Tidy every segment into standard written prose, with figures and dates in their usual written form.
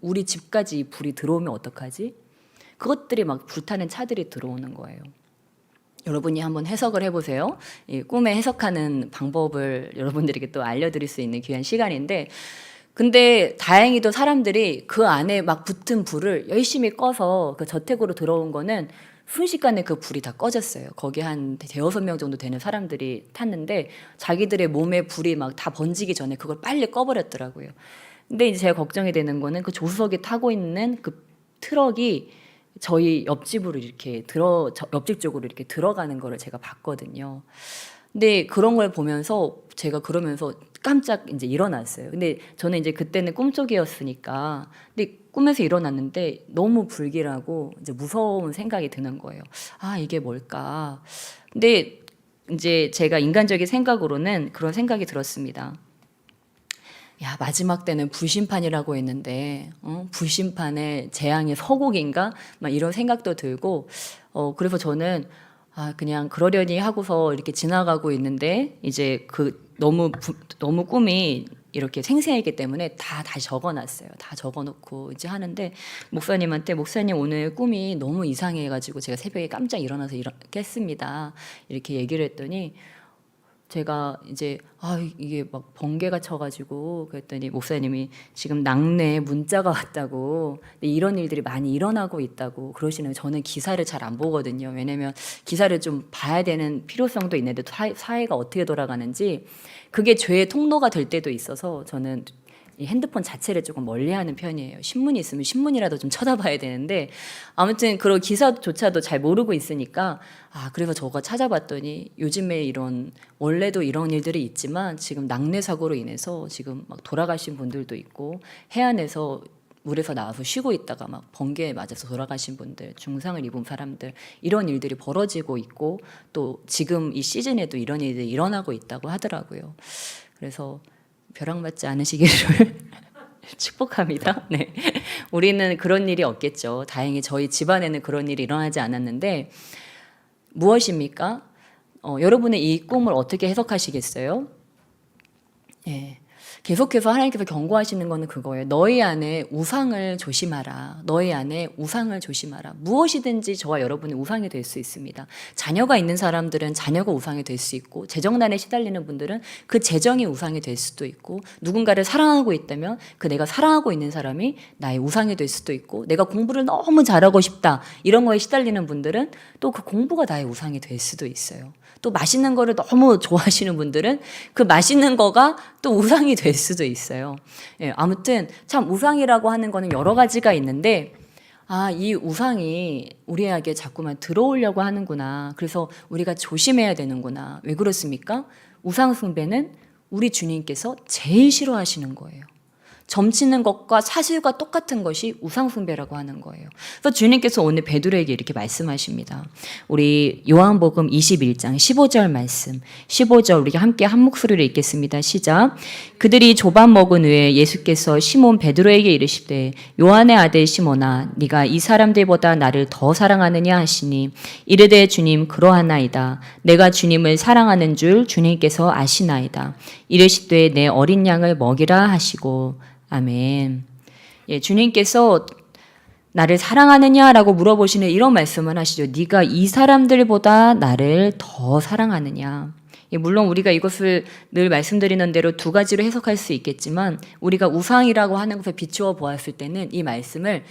우리 집까지 이 불이 들어오면 어떡하지? 그것들이 막 불타는 차들이 들어오는 거예요. 여러분이 한번 해석을 해보세요. 이 꿈에 해석하는 방법을 여러분들에게 또 알려드릴 수 있는 귀한 시간인데, 근데 다행히도 사람들이 그 안에 막 붙은 불을 열심히 꺼서 그 저택으로 들어온 거는 순식간에 그 불이 다 꺼졌어요. 거기 한 대여섯 명 정도 되는 사람들이 탔는데 자기들의 몸에 불이 막 다 번지기 전에 그걸 빨리 꺼버렸더라고요. 근데 이제 제가 걱정이 되는 거는 그 조수석에 타고 있는 그 트럭이 저희 옆집으로 이렇게 옆집 쪽으로 이렇게 들어가는 거를 제가 봤거든요. 근데 그런 걸 보면서 제가 그러면서 깜짝 이제 일어났어요. 근데 저는 이제 그때는 꿈속이었으니까, 근데 꿈에서 일어났는데 너무 불길하고 이제 무서운 생각이 드는 거예요. 아, 이게 뭘까? 근데 이제 제가 인간적인 생각으로는 그런 생각이 들었습니다. 야, 마지막 때는 불심판이라고 했는데, 불심판의 재앙의 서곡인가? 막 이런 생각도 들고, 그래서 저는, 그냥 그러려니 하고서 이렇게 지나가고 있는데, 이제 너무 꿈이 이렇게 생생했기 때문에 다시 적어놨어요. 다 적어놓고 이제 하는데, 목사님한테, 목사님 오늘 꿈이 너무 이상해가지고 제가 새벽에 깜짝 일어나서 깼습니다. 이렇게 얘기를 했더니, 제가 이제 이게 막 번개가 쳐가지고 그랬더니 목사님이 지금 낙내에 문자가 왔다고, 근데 이런 일들이 많이 일어나고 있다고 그러시는 거예요. 저는 기사를 잘 안 보거든요. 왜냐면 기사를 좀 봐야 되는 필요성도 있는데 사회가 어떻게 돌아가는지 그게 죄의 통로가 될 때도 있어서 저는 이 핸드폰 자체를 조금 멀리하는 편이에요. 신문이 있으면 신문이라도 좀 쳐다봐야 되는데, 아무튼 그런 기사조차도 잘 모르고 있으니까, 그래서 저가 찾아봤더니 요즘에 원래도 이런 일들이 있지만 지금 낙뢰 사고로 인해서 지금 막 돌아가신 분들도 있고, 해안에서 물에서 나와서 쉬고 있다가 막 번개에 맞아서 돌아가신 분들, 중상을 입은 사람들, 이런 일들이 벌어지고 있고, 또 지금 이 시즌에도 이런 일들이 일어나고 있다고 하더라고요. 그래서 벼락맞지 않으시기를 축복합니다. 네. 우리는 그런 일이 없겠죠. 다행히 저희 집안에는 그런 일이 일어나지 않았는데, 무엇입니까? 여러분의 이 꿈을 어떻게 해석하시겠어요? 예. 계속해서 하나님께서 경고하시는 거는 그거예요. 너희 안에 우상을 조심하라. 너희 안에 우상을 조심하라. 무엇이든지 저와 여러분이 우상이 될 수 있습니다. 자녀가 있는 사람들은 자녀가 우상이 될 수 있고, 재정난에 시달리는 분들은 그 재정이 우상이 될 수도 있고, 누군가를 사랑하고 있다면 그 내가 사랑하고 있는 사람이 나의 우상이 될 수도 있고, 내가 공부를 너무 잘하고 싶다 이런 거에 시달리는 분들은 또 그 공부가 나의 우상이 될 수도 있어요. 또 맛있는 거를 너무 좋아하시는 분들은 그 맛있는 거가 또 우상이 될 수도 있어요. 예, 아무튼 참 우상이라고 하는 거는 여러 가지가 있는데, 이 우상이 우리에게 자꾸만 들어오려고 하는구나. 그래서 우리가 조심해야 되는구나. 왜 그렇습니까? 우상 숭배는 우리 주님께서 제일 싫어하시는 거예요. 점치는 것과 사실과 똑같은 것이 우상숭배라고 하는 거예요. 그래서 주님께서 오늘 베드로에게 이렇게 말씀하십니다. 우리 요한복음 21장 15절 말씀, 15절 우리 함께 한 목소리로 읽겠습니다. 시작. 그들이 조반 먹은 후에 예수께서 시몬 베드로에게 이르시되 요한의 아들 시몬아 네가 이 사람들보다 나를 더 사랑하느냐 하시니 이르되 주님 그러하나이다. 내가 주님을 사랑하는 줄 주님께서 아시나이다. 이르시되 내 어린 양을 먹이라 하시고. 아멘. 예, 주님께서 나를 사랑하느냐라고 물어보시는 이런 말씀을 하시죠. 네가 이 사람들보다 나를 더 사랑하느냐. 예, 물론 우리가 이것을 늘 말씀드리는 대로 두 가지로 해석할 수 있겠지만, 우리가 우상이라고 하는 것을 비추어 보았을 때는 이 말씀을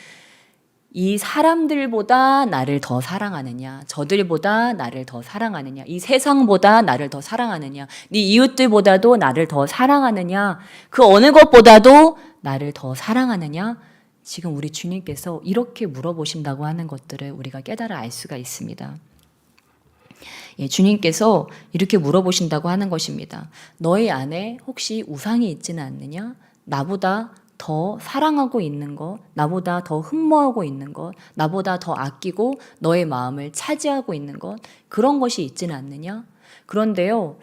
이 사람들보다 나를 더 사랑하느냐, 저들보다 나를 더 사랑하느냐, 이 세상보다 나를 더 사랑하느냐, 네 이웃들보다도 나를 더 사랑하느냐, 그 어느 것보다도 나를 더 사랑하느냐, 지금 우리 주님께서 이렇게 물어보신다고 하는 것들을 우리가 깨달아 알 수가 있습니다. 예, 주님께서 이렇게 물어보신다고 하는 것입니다. 너희 안에 혹시 우상이 있지는 않느냐? 나보다 더 사랑하고 있는 것, 나보다 더 흠모하고 있는 것, 나보다 더 아끼고 너의 마음을 차지하고 있는 것, 그런 것이 있지는 않느냐? 그런데요,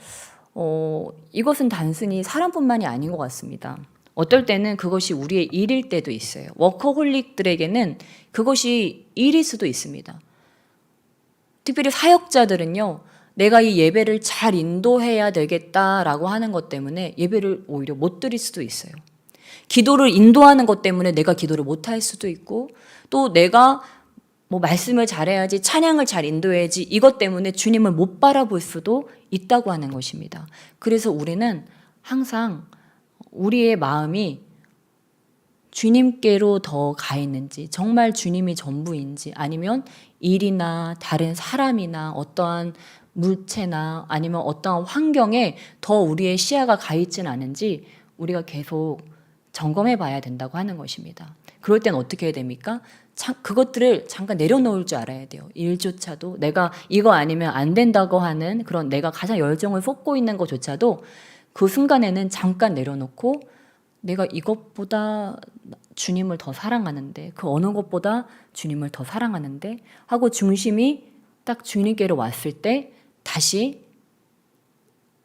이것은 단순히 사람뿐만이 아닌 것 같습니다. 어떨 때는 그것이 우리의 일일 때도 있어요. 워커홀릭들에게는 그것이 일일 수도 있습니다. 특별히 사역자들은요, 내가 이 예배를 잘 인도해야 되겠다라고 하는 것 때문에 예배를 오히려 못 드릴 수도 있어요. 기도를 인도하는 것 때문에 내가 기도를 못할 수도 있고, 또 내가 뭐 말씀을 잘해야지, 찬양을 잘 인도해야지, 이것 때문에 주님을 못 바라볼 수도 있다고 하는 것입니다. 그래서 우리는 항상 우리의 마음이 주님께로 더 가 있는지, 정말 주님이 전부인지, 아니면 일이나 다른 사람이나 어떠한 물체나 아니면 어떠한 환경에 더 우리의 시야가 가 있지는 않은지 우리가 계속 점검해 봐야 된다고 하는 것입니다. 그럴 땐 어떻게 해야 됩니까? 그것들을 잠깐 내려놓을 줄 알아야 돼요. 일조차도 내가 이거 아니면 안 된다고 하는 그런 내가 가장 열정을 쏟고 있는 것조차도 그 순간에는 잠깐 내려놓고 내가 이것보다 주님을 더 사랑하는데, 그 어느 것보다 주님을 더 사랑하는데 하고 중심이 딱 주님께로 왔을 때 다시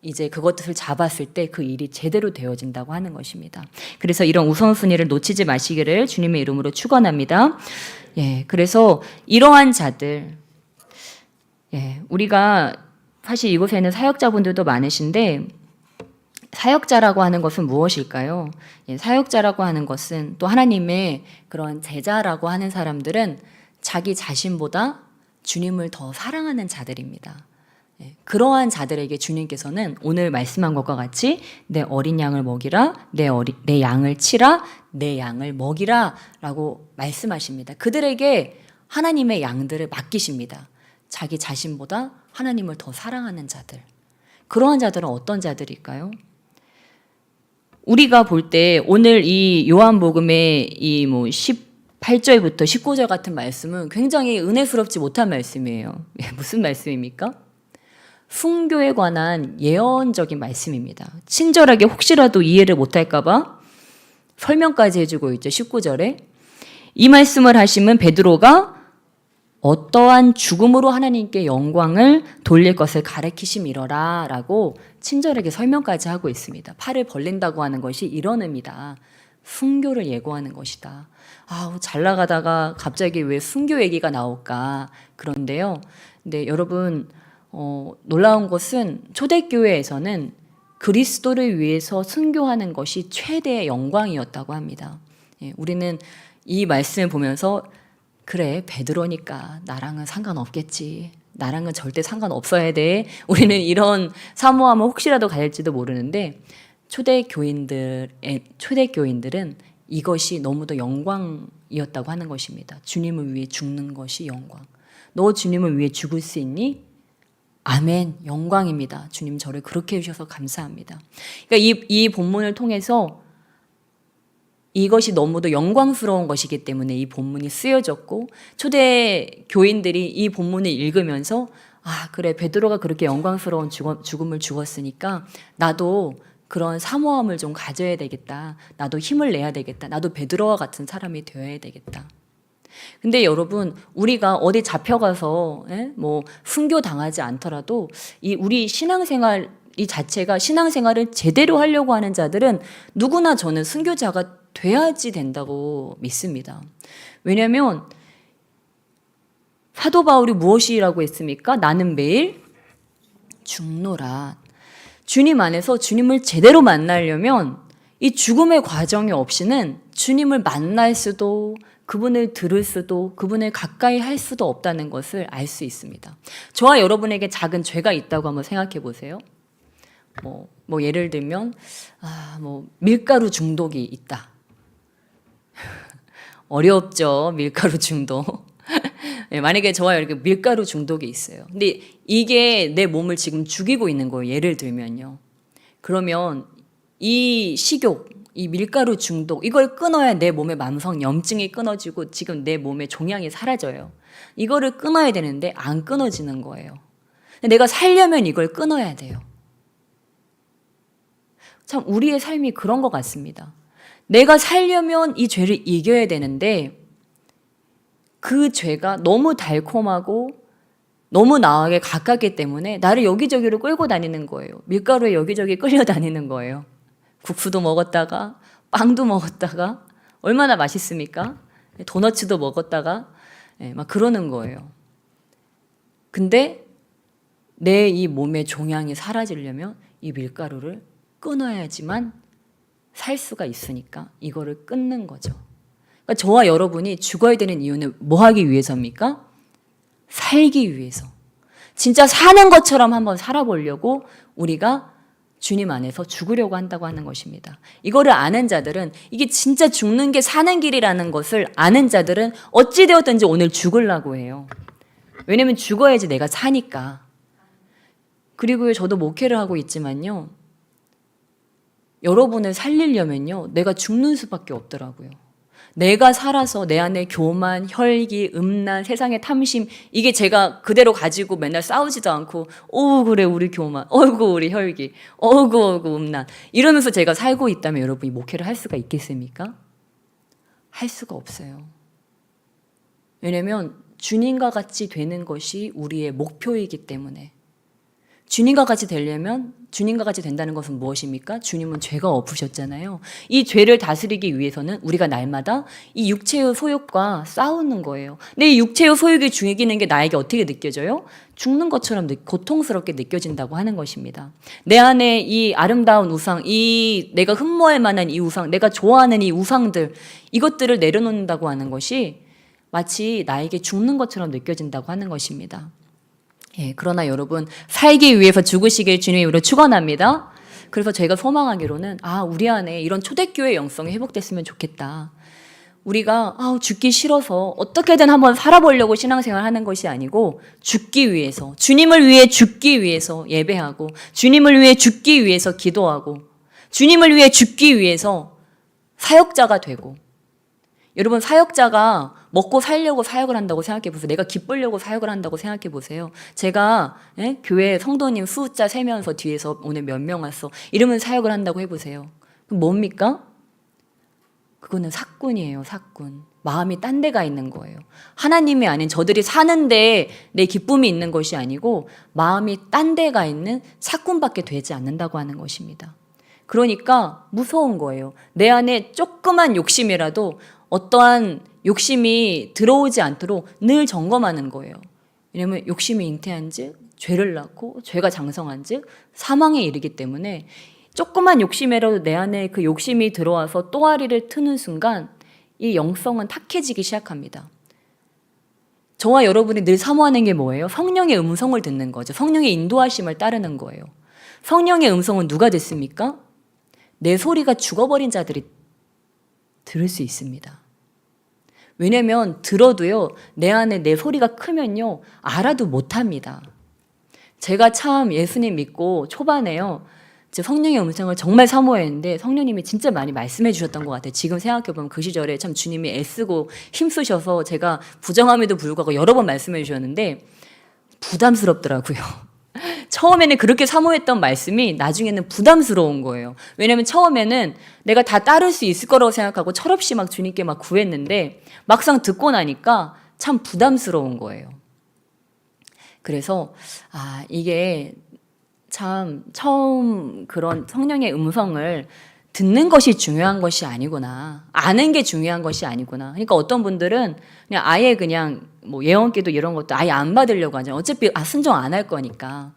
이제 그것을 잡았을 때 그 일이 제대로 되어진다고 하는 것입니다. 그래서 이런 우선순위를 놓치지 마시기를 주님의 이름으로 축원합니다. 예, 그래서 이러한 자들, 예, 우리가 사실 이곳에는 사역자분들도 많으신데 사역자라고 하는 것은 무엇일까요? 예, 사역자라고 하는 것은 또 하나님의 그런 제자라고 하는 사람들은 자기 자신보다 주님을 더 사랑하는 자들입니다. 예, 그러한 자들에게 주님께서는 오늘 말씀한 것과 같이 내 어린 양을 먹이라, 내 양을 치라, 내 양을 먹이라 라고 말씀하십니다. 그들에게 하나님의 양들을 맡기십니다. 자기 자신보다 하나님을 더 사랑하는 자들. 그러한 자들은 어떤 자들일까요? 우리가 볼 때 오늘 이 요한복음의 이 18절부터 19절 같은 말씀은 굉장히 은혜스럽지 못한 말씀이에요. 무슨 말씀입니까? 순교에 관한 예언적인 말씀입니다. 친절하게 혹시라도 이해를 못할까봐 설명까지 해주고 있죠. 19절에 이 말씀을 하시면 베드로가 어떠한 죽음으로 하나님께 영광을 돌릴 것을 가리키심이러라 라고 친절하게 설명까지 하고 있습니다. 팔을 벌린다고 하는 것이 이런 의미다. 순교를 예고하는 것이다. 잘 나가다가 갑자기 왜 순교 얘기가 나올까? 그런데요. 근데 여러분 놀라운 것은 초대교회에서는 그리스도를 위해서 순교하는 것이 최대의 영광이었다고 합니다. 예, 우리는 이 말씀을 보면서 그래, 베드로니까 나랑은 상관없겠지. 나랑은 절대 상관없어야 돼. 우리는 이런 사모함을 혹시라도 가질지도 모르는데 초대교인들은 이것이 너무도 영광이었다고 하는 것입니다. 주님을 위해 죽는 것이 영광. 너 주님을 위해 죽을 수 있니? 아멘, 영광입니다. 주님 저를 그렇게 해주셔서 감사합니다. 그러니까 이 본문을 통해서 이것이 너무도 영광스러운 것이기 때문에 이 본문이 쓰여졌고 초대 교인들이 이 본문을 읽으면서 그래, 베드로가 그렇게 영광스러운 죽음을 죽었으니까 나도 그런 사모함을 좀 가져야 되겠다. 나도 힘을 내야 되겠다. 나도 베드로와 같은 사람이 되어야 되겠다. 근데 여러분, 우리가 어디 잡혀가서 순교 당하지 않더라도 우리 신앙생활 이 자체가 신앙생활을 제대로 하려고 하는 자들은 누구나 저는 순교자가 돼야지 된다고 믿습니다. 왜냐하면 사도 바울이 무엇이라고 했습니까? 나는 매일 죽노라. 주님 안에서 주님을 제대로 만나려면 이 죽음의 과정이 없이는 주님을 만날 수도, 그분을 들을 수도, 그분을 가까이 할 수도 없다는 것을 알 수 있습니다. 저와 여러분에게 작은 죄가 있다고 한번 생각해 보세요. 예를 들면 밀가루 중독이 있다. 어렵죠, 밀가루 중독. 만약에 저와 이렇게 밀가루 중독이 있어요. 근데 이게 내 몸을 지금 죽이고 있는 거예요. 예를 들면요. 그러면 이 식욕, 이 밀가루 중독, 이걸 끊어야 내 몸의 만성 염증이 끊어지고 지금 내 몸의 종양이 사라져요. 이거를 끊어야 되는데 안 끊어지는 거예요. 내가 살려면 이걸 끊어야 돼요. 참 우리의 삶이 그런 것 같습니다. 내가 살려면 이 죄를 이겨야 되는데 그 죄가 너무 달콤하고 너무 나에게 가깝기 때문에 나를 여기저기로 끌고 다니는 거예요. 밀가루에 여기저기 끌려다니는 거예요. 국수도 먹었다가 빵도 먹었다가 얼마나 맛있습니까? 도너츠도 먹었다가 막 그러는 거예요. 근데 내 이 몸의 종양이 사라지려면 이 밀가루를 끊어야지만 살 수가 있으니까 이거를 끊는 거죠. 그러니까 저와 여러분이 죽어야 되는 이유는 뭐 하기 위해서입니까? 살기 위해서. 진짜 사는 것처럼 한번 살아보려고 우리가 주님 안에서 죽으려고 한다고 하는 것입니다. 이거를 아는 자들은, 이게 진짜 죽는 게 사는 길이라는 것을 아는 자들은 어찌되었든지 오늘 죽으려고 해요. 왜냐면 죽어야지 내가 사니까. 그리고 저도 목회를 하고 있지만요, 여러분을 살리려면요, 내가 죽는 수밖에 없더라고요. 내가 살아서 내 안에 교만, 혈기, 음란, 세상의 탐심, 이게 제가 그대로 가지고 맨날 싸우지도 않고, 그래 우리 교만, 어이구 우리 혈기, 어이구 음란, 이러면서 제가 살고 있다면 여러분이 목회를 할 수가 있겠습니까? 할 수가 없어요. 왜냐면 주님과 같이 되는 것이 우리의 목표이기 때문에. 주님과 같이 되려면, 주님과 같이 된다는 것은 무엇입니까? 주님은 죄가 없으셨잖아요. 이 죄를 다스리기 위해서는 우리가 날마다 이 육체의 소욕과 싸우는 거예요. 근데 이 육체의 소욕이 죽이는 게 나에게 어떻게 느껴져요? 죽는 것처럼 고통스럽게 느껴진다고 하는 것입니다. 내 안에 이 아름다운 우상, 이 내가 흠모할 만한 이 우상, 내가 좋아하는 이 우상들, 이것들을 내려놓는다고 하는 것이 마치 나에게 죽는 것처럼 느껴진다고 하는 것입니다. 그러나 여러분, 살기 위해서 죽으시길 주님의 이름으로 축원합니다. 그래서 제가 소망하기로는 우리 안에 이런 초대교회 영성이 회복됐으면 좋겠다. 우리가 죽기 싫어서 어떻게든 한번 살아보려고 신앙생활 하는 것이 아니고, 죽기 위해서, 주님을 위해 죽기 위해서 예배하고, 주님을 위해 죽기 위해서 기도하고, 주님을 위해 죽기 위해서 사역자가 되고. 여러분, 사역자가 먹고 살려고 사역을 한다고 생각해 보세요. 내가 기쁘려고 사역을 한다고 생각해 보세요. 제가 교회 성도님 숫자 세면서 뒤에서 오늘 몇 명 왔어, 이러면 사역을 한다고 해보세요. 그럼 뭡니까? 그거는 사꾼이에요. 사꾼. 마음이 딴 데가 있는 거예요. 하나님이 아닌 저들이 사는데 내 기쁨이 있는 것이 아니고 마음이 딴 데가 있는 사꾼밖에 되지 않는다고 하는 것입니다. 그러니까 무서운 거예요. 내 안에 조그만 욕심이라도 어떠한 욕심이 들어오지 않도록 늘 점검하는 거예요. 왜냐하면 욕심이 잉태한 즉 죄를 낳고, 죄가 장성한 즉 사망에 이르기 때문에 조그만 욕심이라도 내 안에 그 욕심이 들어와서 또아리를 트는 순간 이 영성은 탁해지기 시작합니다. 저와 여러분이 늘 사모하는 게 뭐예요? 성령의 음성을 듣는 거죠. 성령의 인도하심을 따르는 거예요. 성령의 음성은 누가 듣습니까? 내 소리가 죽어버린 자들이 들을 수 있습니다. 왜냐면 들어도요, 내 안에 내 소리가 크면요, 알아도 못합니다. 제가 참 예수님 믿고 초반에요, 성령의 음성을 정말 사모했는데 성령님이 진짜 많이 말씀해 주셨던 것 같아요. 지금 생각해보면 그 시절에 참 주님이 애쓰고 힘쓰셔서 제가 부정함에도 불구하고 여러 번 말씀해 주셨는데 부담스럽더라고요. 처음에는 그렇게 사모했던 말씀이 나중에는 부담스러운 거예요. 왜냐면 처음에는 내가 다 따를 수 있을 거라고 생각하고 철없이 막 주님께 막 구했는데 막상 듣고 나니까 참 부담스러운 거예요. 그래서 이게 참 처음 그런 성령의 음성을 듣는 것이 중요한 것이 아니구나. 아는 게 중요한 것이 아니구나. 그러니까 어떤 분들은 그냥 아예 그냥 뭐 예언기도 이런 것도 아예 안 받으려고 하죠. 어차피 순종 안 할 거니까.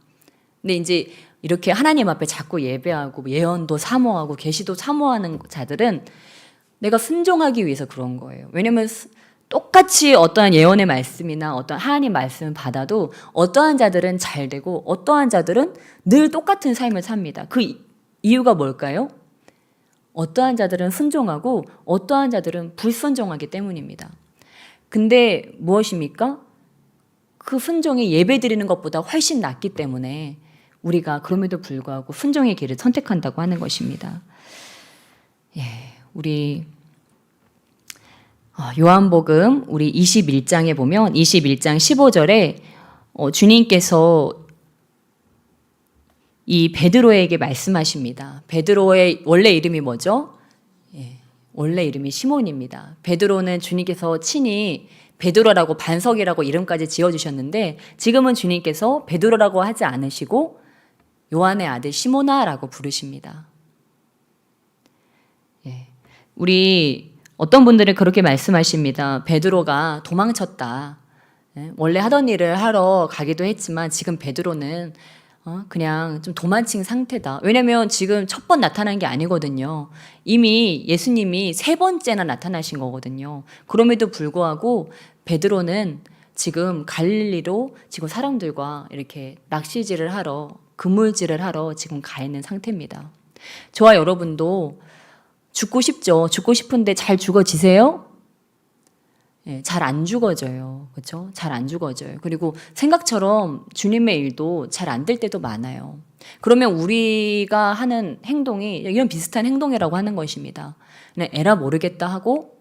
근데 이제 이렇게 하나님 앞에 자꾸 예배하고 예언도 사모하고 계시도 사모하는 자들은 내가 순종하기 위해서 그런 거예요. 왜냐면 똑같이 어떠한 예언의 말씀이나 어떠한 하나님 말씀을 받아도 어떠한 자들은 잘 되고 어떠한 자들은 늘 똑같은 삶을 삽니다. 그 이유가 뭘까요? 어떠한 자들은 순종하고 어떠한 자들은 불순종하기 때문입니다. 근데 무엇입니까? 그 순종이 예배 드리는 것보다 훨씬 낫기 때문에 우리가 그럼에도 불구하고 순종의 길을 선택한다고 하는 것입니다. 우리 요한복음 우리 21장에 보면 21장 15절에 주님께서 이 베드로에게 말씀하십니다. 베드로의 원래 이름이 뭐죠? 원래 이름이 시몬입니다. 베드로는 주님께서 친히 베드로라고 반석이라고 이름까지 지어주셨는데 지금은 주님께서 베드로라고 하지 않으시고 요한의 아들 시몬아라고 부르십니다. 우리 어떤 분들은 그렇게 말씀하십니다. 베드로가 도망쳤다. 원래 하던 일을 하러 가기도 했지만 지금 베드로는 그냥 좀 도망친 상태다. 왜냐면 지금 첫 번 나타난 게 아니거든요. 이미 예수님이 3번째나 나타나신 거거든요. 그럼에도 불구하고 베드로는 지금 갈릴리로 지금 사람들과 이렇게 낚시질을 하러, 그물질을 하러 지금 가 있는 상태입니다. 저와 여러분도 죽고 싶죠. 죽고 싶은데 잘 죽어지세요? 예, 잘 안 죽어져요. 그렇죠? 잘 안 죽어져요. 그리고 생각처럼 주님의 일도 잘 안 될 때도 많아요. 그러면 우리가 하는 행동이 이런 비슷한 행동이라고 하는 것입니다. 그냥 에라 모르겠다 하고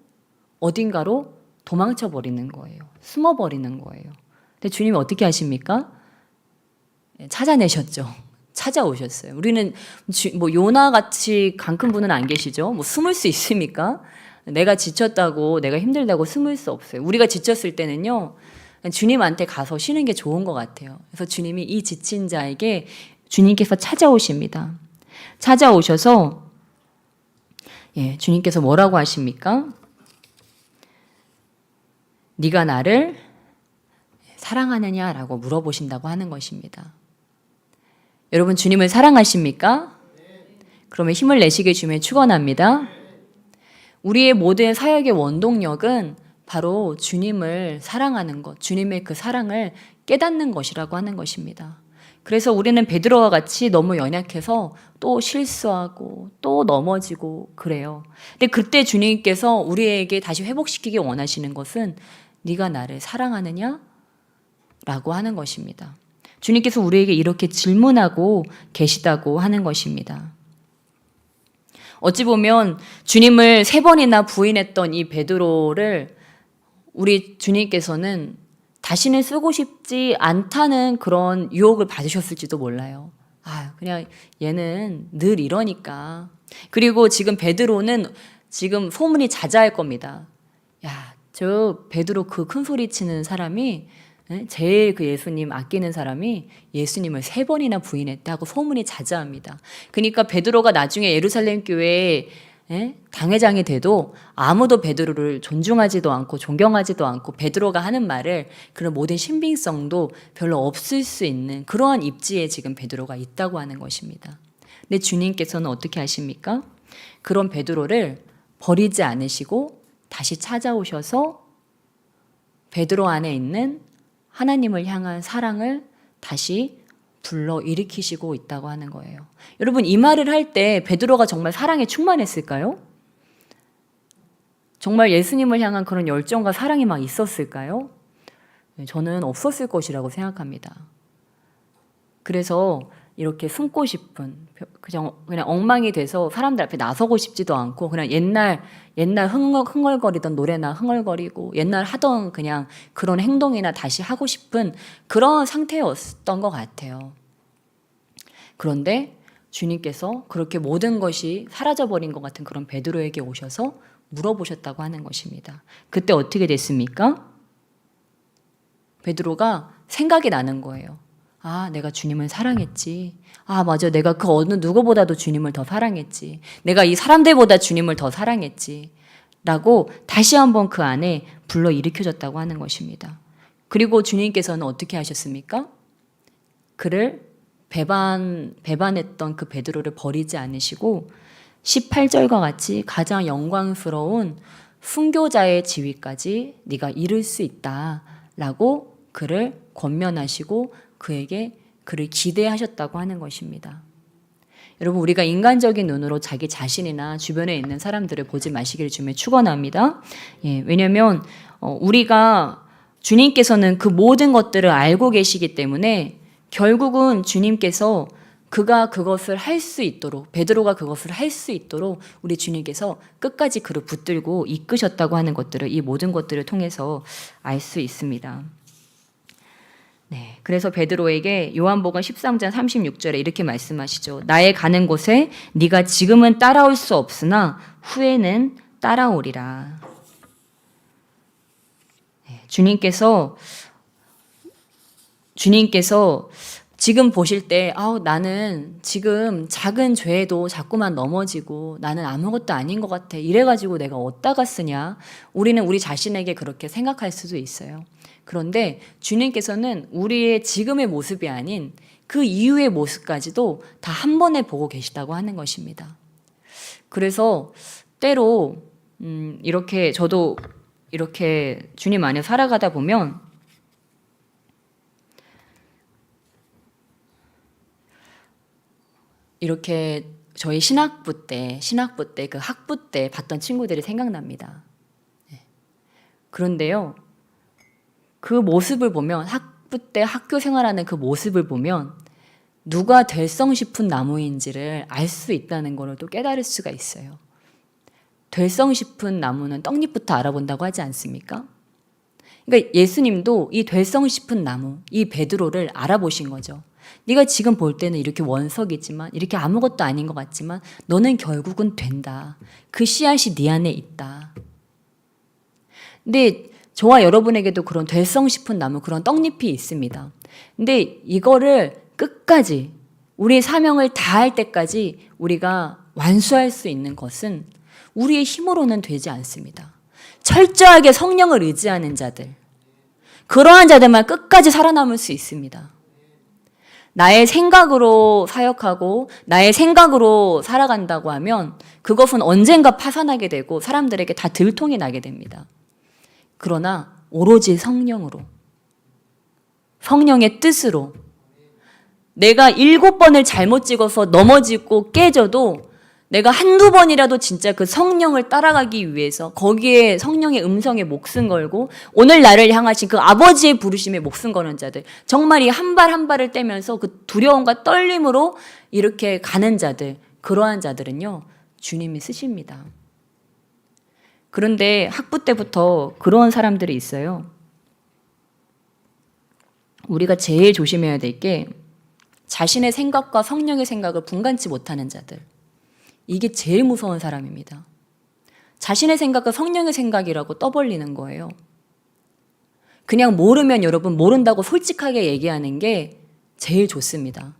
어딘가로 도망쳐 버리는 거예요. 숨어 버리는 거예요. 근데 주님이 어떻게 하십니까? 예, 찾아내셨죠. 찾아오셨어요. 우리는 뭐 요나 같이 강큰 분은 안 계시죠? 뭐 숨을 수 있습니까? 내가 지쳤다고, 내가 힘들다고 숨을 수 없어요. 우리가 지쳤을 때는요, 주님한테 가서 쉬는 게 좋은 것 같아요. 그래서 주님이 이 지친 자에게 주님께서 찾아오십니다. 찾아오셔서, 예, 주님께서 뭐라고 하십니까? 네가 나를 사랑하느냐라고 물어보신다고 하는 것입니다. 여러분, 주님을 사랑하십니까? 그러면 힘을 내시길 주면 축원합니다. 우리의 모든 사역의 원동력은 바로 주님을 사랑하는 것, 주님의 그 사랑을 깨닫는 것이라고 하는 것입니다. 그래서 우리는 베드로와 같이 너무 연약해서 또 실수하고 또 넘어지고 그래요. 근데 그때 주님께서 우리에게 다시 회복시키기 원하시는 것은 네가 나를 사랑하느냐? 라고 하는 것입니다. 주님께서 우리에게 이렇게 질문하고 계시다고 하는 것입니다. 어찌 보면 주님을 3번이나 부인했던 이 베드로를 우리 주님께서는 다시는 쓰고 싶지 않다는 그런 유혹을 받으셨을지도 몰라요. 그냥 얘는 늘 이러니까. 그리고 지금 베드로는 지금 소문이 자자할 겁니다. 야, 저 베드로 그 큰 소리 치는 사람이 제일 그 예수님 아끼는 사람이 예수님을 3번이나 부인했다고 소문이 자자합니다. 그러니까 베드로가 나중에 예루살렘 교회에 당회장이 돼도 아무도 베드로를 존중하지도 않고 존경하지도 않고 베드로가 하는 말을 그런 모든 신빙성도 별로 없을 수 있는 그러한 입지에 지금 베드로가 있다고 하는 것입니다. 근데 주님께서는 어떻게 하십니까? 그런 베드로를 버리지 않으시고 다시 찾아오셔서 베드로 안에 있는 하나님을 향한 사랑을 다시 불러 일으키시고 있다고 하는 거예요. 여러분, 이 말을 할 때 베드로가 정말 사랑에 충만했을까요? 정말 예수님을 향한 그런 열정과 사랑이 막 있었을까요? 저는 없었을 것이라고 생각합니다. 그래서 이렇게 숨고 싶은, 그냥 엉망이 돼서 사람들 앞에 나서고 싶지도 않고 그냥 옛날 흥얼거리던 노래나 흥얼거리고 옛날 하던 그냥 그런 행동이나 다시 하고 싶은 그런 상태였던 것 같아요. 그런데 주님께서 그렇게 모든 것이 사라져버린 것 같은 그런 베드로에게 오셔서 물어보셨다고 하는 것입니다. 그때 어떻게 됐습니까? 베드로가 생각이 나는 거예요. 내가 주님을 사랑했지. 맞아. 내가 그 어느 누구보다도 주님을 더 사랑했지. 내가 이 사람들보다 주님을 더 사랑했지. 라고 다시 한번 그 안에 불러 일으켜졌다고 하는 것입니다. 그리고 주님께서는 어떻게 하셨습니까? 그를 배반했던 그 베드로를 버리지 않으시고 18절과 같이 가장 영광스러운 순교자의 지위까지 네가 이룰 수 있다라고 그를 권면하시고 그에게 그를 기대하셨다고 하는 것입니다. 여러분, 우리가 인간적인 눈으로 자기 자신이나 주변에 있는 사람들을 보지 마시기를 주님의 축원합니다. 왜냐하면 우리가 주님께서는 그 모든 것들을 알고 계시기 때문에 결국은 주님께서 그가 그것을 할 수 있도록, 베드로가 그것을 할 수 있도록 우리 주님께서 끝까지 그를 붙들고 이끄셨다고 하는 것들을 이 모든 것들을 통해서 알 수 있습니다. 네, 그래서 베드로에게 요한복음 13장 36절에 이렇게 말씀하시죠. 나의 가는 곳에 네가 지금은 따라올 수 없으나 후에는 따라오리라. 네, 주님께서 지금 보실 때 나는 지금 작은 죄에도 자꾸만 넘어지고 나는 아무것도 아닌 것 같아. 이래가지고 내가 어디다가 쓰냐. 우리는 우리 자신에게 그렇게 생각할 수도 있어요. 그런데 주님께서는 우리의 지금의 모습이 아닌 그 이후의 모습까지도 다 한 번에 보고 계시다고 하는 것입니다. 그래서 때로 이렇게 저도 이렇게 주님 안에 살아가다 보면 이렇게 저희 신학부 때 그 학부 때 봤던 친구들이 생각납니다. 그런데요, 그 모습을 보면 학부 때 학교 생활하는 그 모습을 보면 누가 될성 싶은 나무인지를 알 수 있다는 것을 또 깨달을 수가 있어요. 될성 싶은 나무는 떡잎부터 알아본다고 하지 않습니까? 그러니까 예수님도 이 될성 싶은 나무, 이 베드로를 알아보신 거죠. 네가 지금 볼 때는 이렇게 원석이지만, 이렇게 아무것도 아닌 것 같지만 너는 결국은 된다. 그 씨앗이 네 안에 있다. 근데 저와 여러분에게도 그런 될성 싶은 나무, 그런 떡잎이 있습니다. 근데 이거를 끝까지 우리의 사명을 다할 때까지 우리가 완수할 수 있는 것은 우리의 힘으로는 되지 않습니다. 철저하게 성령을 의지하는 자들, 그러한 자들만 끝까지 살아남을 수 있습니다. 나의 생각으로 사역하고 나의 생각으로 살아간다고 하면 그것은 언젠가 파산하게 되고 사람들에게 다 들통이 나게 됩니다. 그러나 오로지 성령으로, 성령의 뜻으로, 내가 7번을 잘못 찍어서 넘어지고 깨져도 내가 한두 번이라도 진짜 그 성령을 따라가기 위해서 거기에 성령의 음성에 목숨 걸고 오늘 나를 향하신 그 아버지의 부르심에 목숨 거는 자들, 정말 이 한 발 한 발을 떼면서 그 두려움과 떨림으로 이렇게 가는 자들, 그러한 자들은요 주님이 쓰십니다. 그런데 학부 때부터 그런 사람들이 있어요. 우리가 제일 조심해야 될 게 자신의 생각과 성령의 생각을 분간치 못하는 자들, 이게 제일 무서운 사람입니다. 자신의 생각과 성령의 생각이라고 떠벌리는 거예요. 그냥 모르면 여러분 모른다고 솔직하게 얘기하는 게 제일 좋습니다.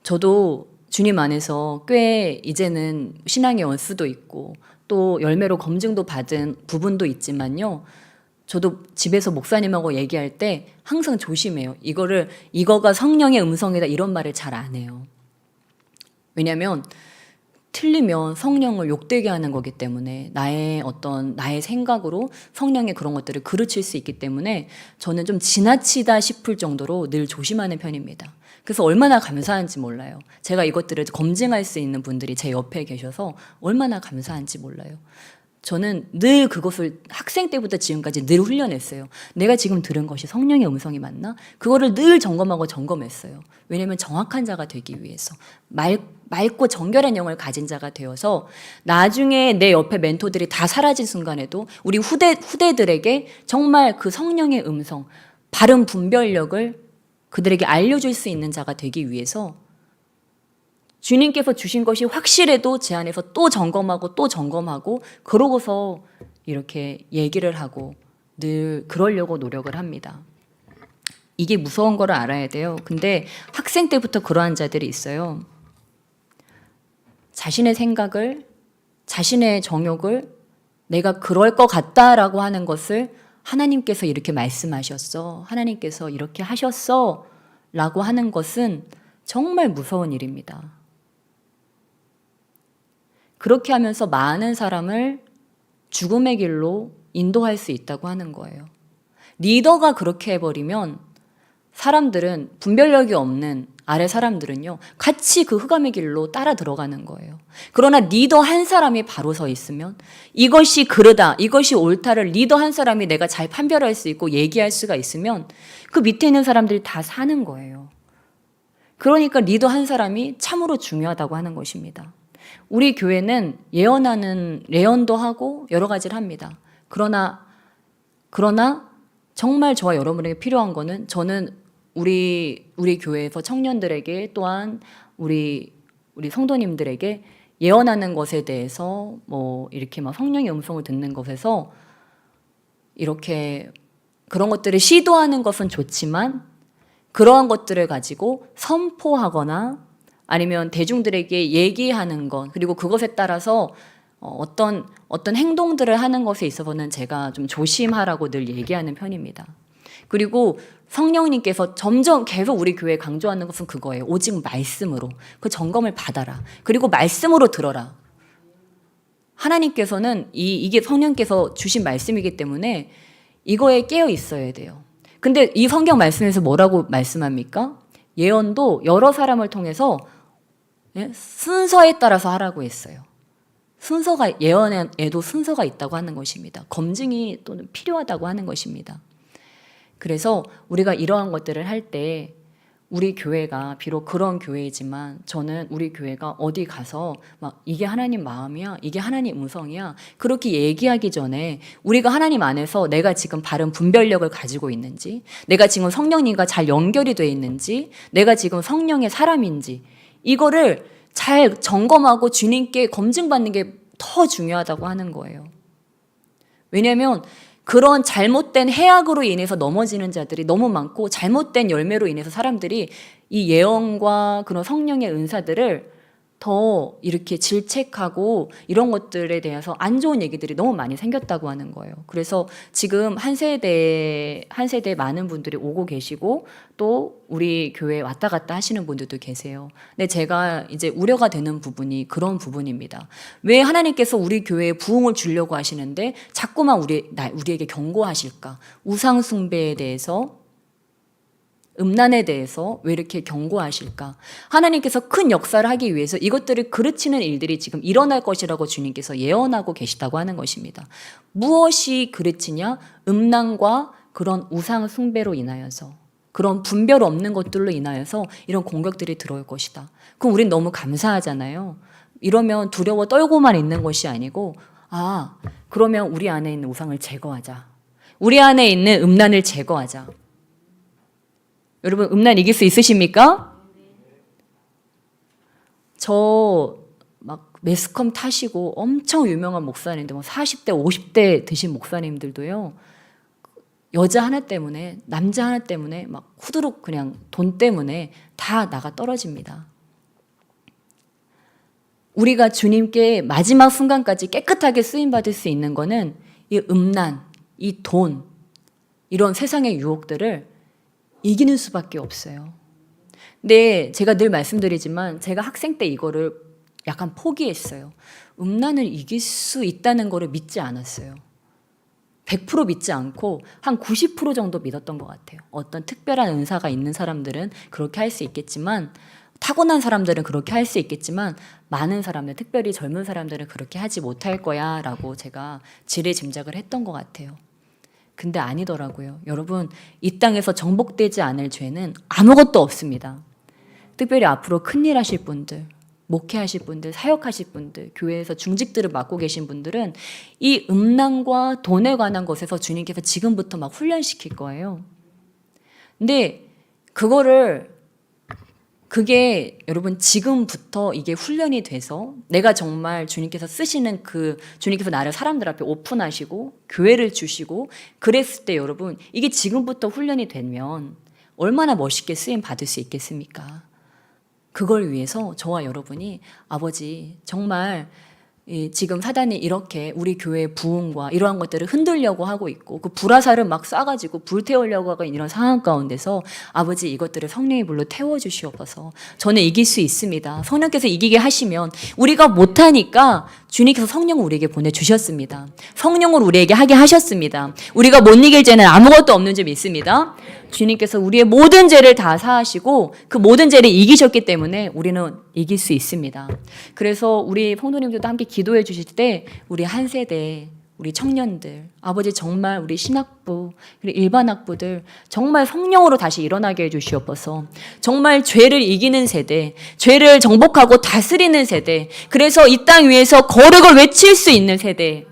저도 주님 안에서 꽤 이제는 신앙의 연수도 있고 또 열매로 검증도 받은 부분도 있지만요. 저도 집에서 목사님하고 얘기할 때 항상 조심해요. 이거가 성령의 음성이다 이런 말을 잘 안 해요. 왜냐하면 틀리면 성령을 욕되게 하는 거기 때문에 나의 생각으로 성령의 그런 것들을 그르칠 수 있기 때문에 저는 좀 지나치다 싶을 정도로 늘 조심하는 편입니다. 그래서 얼마나 감사한지 몰라요. 제가 이것들을 검증할 수 있는 분들이 제 옆에 계셔서 얼마나 감사한지 몰라요. 저는 늘 그것을 학생 때부터 지금까지 늘 훈련했어요. 내가 지금 들은 것이 성령의 음성이 맞나? 그거를 늘 점검하고 점검했어요. 왜냐하면 정확한 자가 되기 위해서, 맑고 정결한 영을 가진 자가 되어서 나중에 내 옆에 멘토들이 다 사라진 순간에도 우리 후대들에게 정말 그 성령의 음성, 바른 분별력을 그들에게 알려줄 수 있는 자가 되기 위해서 주님께서 주신 것이 확실해도 제 안에서 또 점검하고 그러고서 이렇게 얘기를 하고 늘 그러려고 노력을 합니다. 이게 무서운 거를 알아야 돼요. 근데 학생 때부터 그러한 자들이 있어요. 자신의 생각을, 자신의 정욕을 내가 그럴 것 같다라고 하는 것을 하나님께서 이렇게 말씀하셨어, 하나님께서 이렇게 하셨어 라고 하는 것은 정말 무서운 일입니다. 그렇게 하면서 많은 사람을 죽음의 길로 인도할 수 있다고 하는 거예요. 리더가 그렇게 해버리면 사람들은, 분별력이 없는 아래 사람들은요 같이 그 흑암의 길로 따라 들어가는 거예요. 그러나 리더 한 사람이 바로 서 있으면 이것이 그르다, 이것이 옳다를 리더 한 사람이 내가 잘 판별할 수 있고 얘기할 수가 있으면 그 밑에 있는 사람들이 다 사는 거예요. 그러니까 리더 한 사람이 참으로 중요하다고 하는 것입니다. 우리 교회는 예언도 하고 여러 가지를 합니다. 그러나 정말 저와 여러분에게 필요한 거는, 저는 우리 교회에서 청년들에게 또한 우리 성도님들에게 예언하는 것에 대해서 뭐 이렇게 막 성령의 음성을 듣는 것에서 이렇게 그런 것들을 시도하는 것은 좋지만 그러한 것들을 가지고 선포하거나 아니면 대중들에게 얘기하는 것, 그리고 그것에 따라서 어떤 행동들을 하는 것에 있어서는 제가 좀 조심하라고 늘 얘기하는 편입니다. 그리고 성령님께서 점점 계속 우리 교회에 강조하는 것은 그거예요. 오직 말씀으로 그 점검을 받아라. 그리고 말씀으로 들어라. 하나님께서는 이게 성령께서 주신 말씀이기 때문에 이거에 깨어 있어야 돼요. 근데 이 성경 말씀에서 뭐라고 말씀합니까? 예언도 여러 사람을 통해서 순서에 따라서 하라고 했어요. 순서가, 예언에도 순서가 있다고 하는 것입니다. 검증이 또는 필요하다고 하는 것입니다. 그래서 우리가 이러한 것들을 할 때 우리 교회가 비록 그런 교회이지만 저는 우리 교회가 어디 가서 막 이게 하나님 마음이야, 이게 하나님 음성이야 그렇게 얘기하기 전에 우리가 하나님 안에서 내가 지금 바른 분별력을 가지고 있는지, 내가 지금 성령님과 잘 연결이 돼 있는지, 내가 지금 성령의 사람인지 이거를 잘 점검하고 주님께 검증받는 게 더 중요하다고 하는 거예요. 왜냐하면 그런 잘못된 해악으로 인해서 넘어지는 자들이 너무 많고 잘못된 열매로 인해서 사람들이 이 예언과 그런 성령의 은사들을 더 이렇게 질책하고 이런 것들에 대해서 안 좋은 얘기들이 너무 많이 생겼다고 하는 거예요. 그래서 지금 한 세대 많은 분들이 오고 계시고 또 우리 교회에 왔다 갔다 하시는 분들도 계세요. 근데 제가 이제 우려가 되는 부분이 그런 부분입니다. 왜 하나님께서 우리 교회에 부흥을 주려고 하시는데 자꾸만 우리에게 경고하실까? 우상 숭배에 대해서, 음란에 대해서 왜 이렇게 경고하실까? 하나님께서 큰 역사를 하기 위해서 이것들을 그르치는 일들이 지금 일어날 것이라고 주님께서 예언하고 계시다고 하는 것입니다. 무엇이 그르치냐? 음란과 그런 우상 숭배로 인하여서, 그런 분별 없는 것들로 인하여서 이런 공격들이 들어올 것이다. 그럼 우린 너무 감사하잖아요. 이러면 두려워 떨고만 있는 것이 아니고, 그러면 우리 안에 있는 우상을 제거하자. 우리 안에 있는 음란을 제거하자. 여러분 음란 이길 수 있으십니까? 저 막 매스컴 타시고 엄청 유명한 목사님들, 뭐 40대, 50대 드신 목사님들도요. 여자 하나 때문에, 남자 하나 때문에 막 후두룩 그냥 돈 때문에 다 나가 떨어집니다. 우리가 주님께 마지막 순간까지 깨끗하게 쓰임받을 수 있는 거는 이 음란, 이 돈, 이런 세상의 유혹들을 이기는 수밖에 없어요. 근데 제가 늘 말씀드리지만 제가 학생 때 이거를 약간 포기했어요. 음란을 이길 수 있다는 거를 믿지 않았어요. 100% 믿지 않고 한 90% 정도 믿었던 것 같아요. 어떤 특별한 은사가 있는 사람들은 그렇게 할 수 있겠지만, 타고난 사람들은 그렇게 할 수 있겠지만 많은 사람들, 특별히 젊은 사람들은 그렇게 하지 못할 거야 라고 제가 지레짐작을 했던 것 같아요. 근데 아니더라고요. 여러분, 이 땅에서 정복되지 않을 죄는 아무것도 없습니다. 특별히 앞으로 큰일 하실 분들, 목회하실 분들, 사역하실 분들, 교회에서 중직들을 맡고 계신 분들은 이 음란과 돈에 관한 것에서 주님께서 지금부터 막 훈련시킬 거예요. 근데 그게 여러분 지금부터 이게 훈련이 돼서 내가 정말 주님께서 쓰시는 주님께서 나를 사람들 앞에 오픈하시고 교회를 주시고 그랬을 때 여러분 이게 지금부터 훈련이 되면 얼마나 멋있게 쓰임 받을 수 있겠습니까? 그걸 위해서 저와 여러분이 아버지 정말 지금 사단이 이렇게 우리 교회의 부흥과 이러한 것들을 흔들려고 하고 있고 그 불화살을 막 쏴가지고 불태우려고 하고 이런 상황 가운데서 아버지 이것들을 성령의 불로 태워주시옵소서. 저는 이길 수 있습니다. 성령께서 이기게 하시면 우리가 못하니까 주님께서 성령을 우리에게 보내주셨습니다. 성령을 우리에게 하게 하셨습니다. 우리가 못 이길 죄는 아무것도 없는 줄 믿습니다. 주님께서 우리의 모든 죄를 다 사하시고 그 모든 죄를 이기셨기 때문에 우리는 이길 수 있습니다. 그래서 우리 성도님들도 함께 기도해 주실 때 우리 한 세대, 우리 청년들, 아버지 정말 우리 신학부, 그리고 일반 학부들 정말 성령으로 다시 일어나게 해주시옵소서. 정말 죄를 이기는 세대, 죄를 정복하고 다스리는 세대, 그래서 이 땅 위에서 거룩을 외칠 수 있는 세대.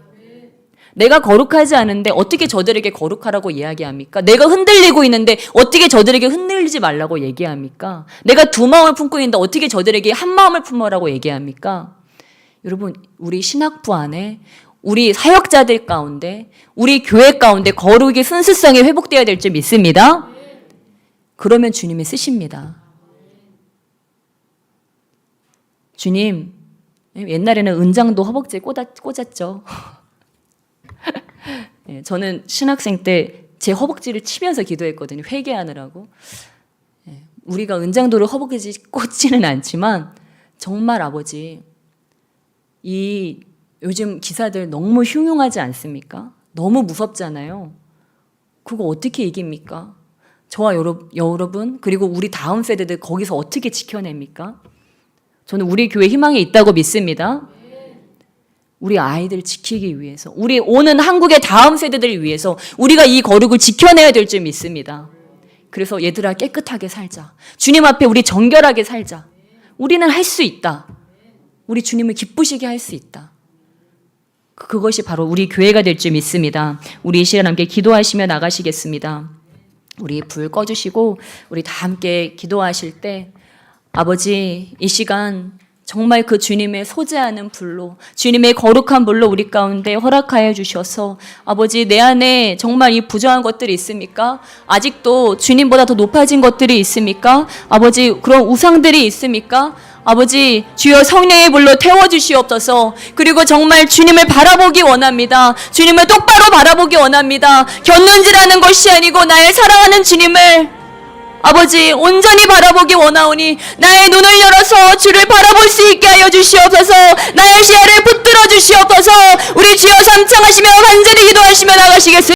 내가 거룩하지 않은데 어떻게 저들에게 거룩하라고 이야기합니까? 내가 흔들리고 있는데 어떻게 저들에게 흔들리지 말라고 얘기합니까? 내가 두 마음을 품고 있는데 어떻게 저들에게 한 마음을 품으라고 얘기합니까? 여러분, 우리 신학부 안에 우리 사역자들 가운데 우리 교회 가운데 거룩의 순수성이 회복되어야 될 줄 믿습니다. 그러면 주님이 쓰십니다. 주님, 옛날에는 은장도 허벅지에 꽂았죠. 저는 신학생 때 제 허벅지를 치면서 기도했거든요. 회개하느라고. 우리가 은장도를 허벅지 꽂지는 않지만 정말 아버지, 이 요즘 기사들 너무 흉흉하지 않습니까? 너무 무섭잖아요. 그거 어떻게 이깁니까? 저와 여러분 그리고 우리 다음 세대들 거기서 어떻게 지켜냅니까? 저는 우리 교회 희망이 있다고 믿습니다. 우리 아이들 지키기 위해서, 우리 오는 한국의 다음 세대들을 위해서 우리가 이 거룩을 지켜내야 될 줄 믿습니다. 그래서 얘들아 깨끗하게 살자. 주님 앞에 우리 정결하게 살자. 우리는 할 수 있다. 우리 주님을 기쁘시게 할 수 있다. 그것이 바로 우리 교회가 될 줄 믿습니다. 우리 이 시간 함께 기도하시며 나가시겠습니다. 우리 불 꺼주시고 우리 다 함께 기도하실 때 아버지, 이 시간 정말 그 주님의 소재하는 불로, 주님의 거룩한 불로 우리 가운데 허락하여 주셔서 아버지, 내 안에 정말 이 부정한 것들이 있습니까? 아직도 주님보다 더 높아진 것들이 있습니까? 아버지, 그런 우상들이 있습니까? 아버지, 주여 성령의 불로 태워주시옵소서. 그리고 정말 주님을 바라보기 원합니다. 주님을 똑바로 바라보기 원합니다. 곁눈질하는 것이 아니고 나의 사랑하는 주님을 아버지 온전히 바라보기 원하오니 나의 눈을 열어서 주를 바라볼 수 있게 하여 주시옵소서. 나의 시야를 붙들어 주시옵소서. 우리 주여 삼창하시며 간절히 기도하시며 나가시겠습니다.